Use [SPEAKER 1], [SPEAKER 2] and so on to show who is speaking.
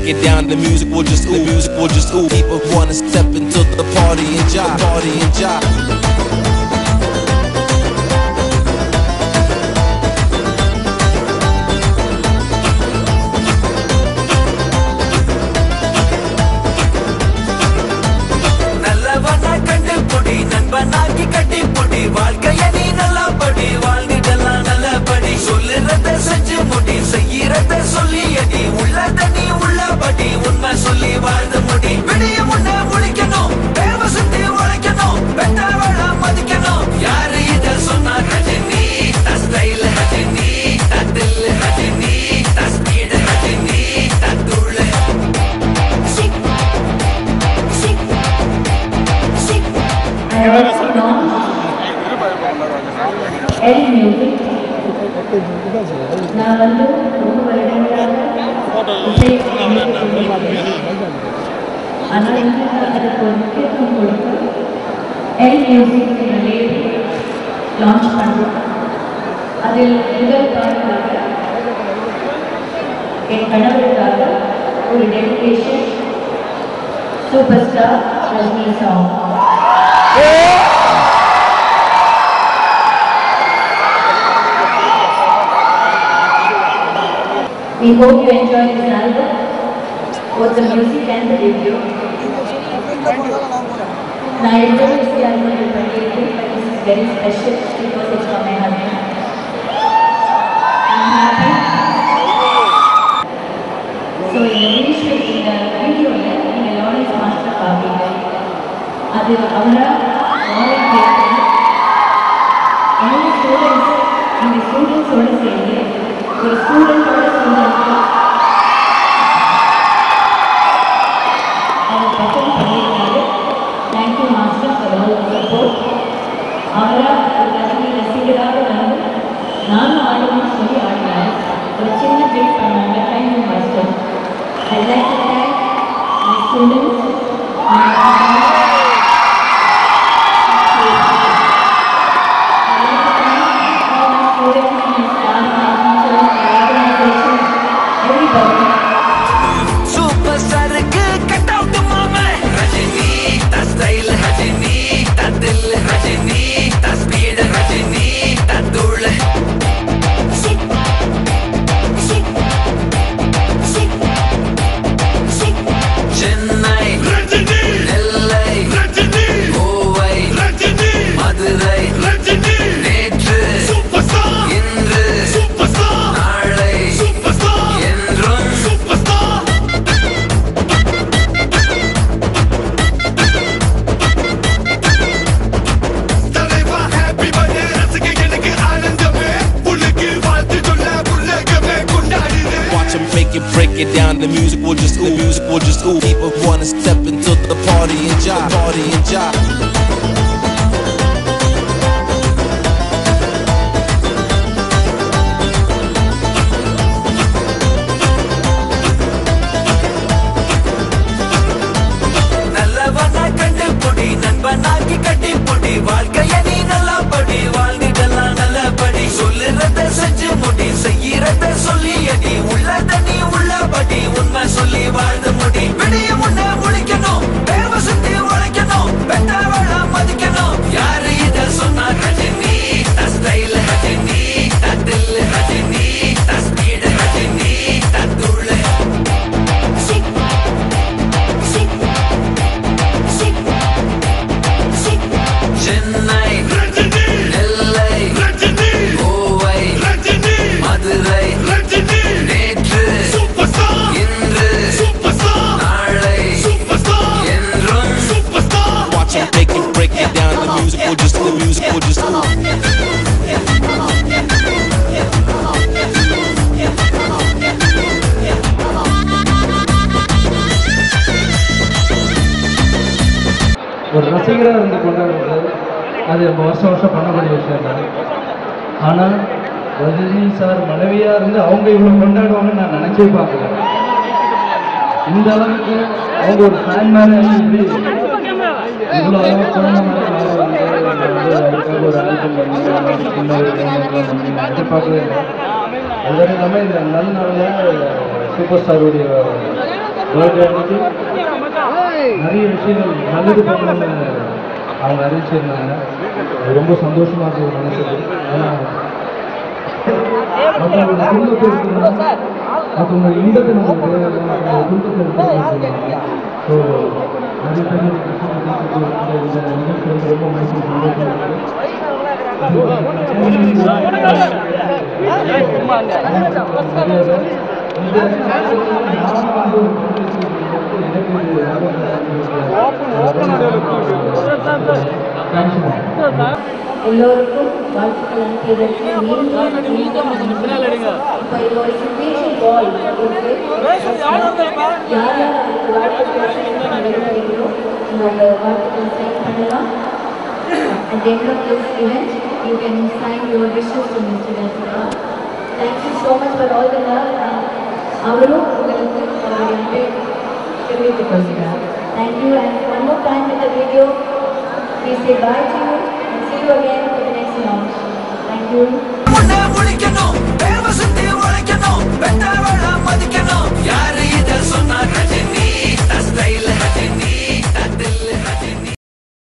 [SPEAKER 1] it down, the music will just ooh, the music will just ooh. People wanna step into the party and jive, party and jive.
[SPEAKER 2] நண்பனாக்கி கட்டி போட்டி வாழ்க்கைய நீ நல்லா படி வாழ்ந்துடலாம் நல்லபடி சொல்லுறத செஞ்சு முடி செய்யறத சொல்லி அடி உள்ளத நீ உள்ளபடி உண்மை சொல்லி வாழ்ந்து முடி விடிய முன்ன முழிக்கணும் தேர்வு சுத்தி உழைக்கணும் பெற்றவள மதிக்கணும் யாரு இத சொன்னா ரஜினி ஸ்டைல் ரஜினி தில் ரஜினி ஸ்பீட் ரஜினி தூள்
[SPEAKER 3] L Music. நான் வந்து ரொம்ப வருடங்களாக ஆனால் அதுக்கு ஒரு முக்கியத்துவம் கொடுத்து L Music லேபிள் லான்ச் பண்ணுறோம். அதில் முதல் பாடலாக என் கணவருக்காக ஒரு dedication super star Rajini song. We hope you enjoy this album, both the music and the video. I enjoy this album but this is very special because it's from my husband. I'm happy. So in the video, you will always master copy. அது அவரா வாலண்ட் கேட்கணும். எல்லா students இந்த ஸ்டூடெண்ட்ஸோட சேர்ந்து ஒரு ஸ்டூடெண்டோட அவர் பக்கம் பண்ணியிருக்காரு. Thank you master for all support. அவரா ஒரு ரஜினி ரசிகராக வந்து நானும் ஆடணும்னு சொல்லி ஆடினாரு. ஒரு சின்ன பிட் பண்ணாங்க. Thank you master. I like to thank my students.
[SPEAKER 1] Break it down, the music will just ooh, the music will just ooh. People wanna step into the party and jive, party and jive.
[SPEAKER 2] நல்லவனா கண்டு பொடி நண்பனாக்கி கட்டி பொடி வாழ்க்கைய நீ நல்லா படி வாழ்ந்துடலாம் நல்லபடி சொல்லுறத செஞ்சு முடி செய்யறத சொல்லி அடி உள்ளத நீ உள்ளபடி உண்மை சொல்லி வாழ்ந்து முடி விடிய முன்ன முழிக்கணும் தேர்வு சுத்தி உழைக்கணும் பெற்றவள மதிக்கணும் யாரு இத சொன்னா ரஜினி ஸ்டைல் ரஜினி தில் ரஜினி ஸ்பீட் ரஜினி தூள் சென்னை ரஜினி நெல்லை ரஜினி கோவை ரஜினி மதுரை ரஜினி நேற்று சூப்பர் ஸ்டார் இன்று சூப்பர் ஸ்டார் நாளை சூப்பர் ஸ்டார் என்றும் super star.
[SPEAKER 1] Watch them break it down, the music will just ooh, the music will just ooh.
[SPEAKER 4] ஒரு ரசிகராக இருந்து கொண்டாடுறது அது நம்ம வருஷம் வருஷம் பண்ணக்கூடிய விஷயம் தான். ஆனால் ரஜினி சார் மனைவியாக இருந்து அவங்க இவ்வளோ கொண்டாடுவாங்கன்னு நான் நினச்சே பார்க்கல. இந்த அளவுக்கு அவங்க ஒரு ஃபேன் மேலே சொல்லி இவ்வளோ அளவு குழந்தை மாதிரி அதுக்காக ஒரு ஆல்பம் பண்ணி எதிர்பார்க்கவே இல்லை. அது இல்லாமல் இந்த நல்ல நாளில் சூப்பர் ஸ்டாருடைய பர்த்டே அன்னைக்கு நிறைய விஷயங்கள் நல்லது பண்ணணும்னு அவங்க அறிவிச்சிருந்தாங்க. அது ரொம்ப சந்தோஷமாக இருக்குது மனசுக்கு. ஏன்னா மற்றவங்க துன்பத்தை இருக்கணும், மற்றவங்க இன்பத்தை நம்ம தேவையில்லை, மற்றவங்க துன்பத்தை இருக்கணும். ஸோ நிறைய பேர் இந்த நிகழ்ச்சி வந்து ரொம்ப மனசுக்கு சந்தோஷமாக இருக்குது.
[SPEAKER 3] எல்லோருக்கும் வாழ்த்துக்கள் அனுப்பியதற்கு இப்போ இது ஒரு சிச்சுவேஷன் கால் யார் யார் அதுக்கு வாழ்த்துக்கள் விரும்புகிறீங்களோ உங்களோட வாழ்த்துக்கள் சைன் பண்ணலாம். At the end of this event, you can sign your wishes to Mr. Jessica. Thank you so much for all the love and அவரும் உங்களுக்கு அவருடைய தெரிவித்துக் கொள்கிறார். Thank you and one more time with the video. We say bye to you and see you again for the next launch. Thank you.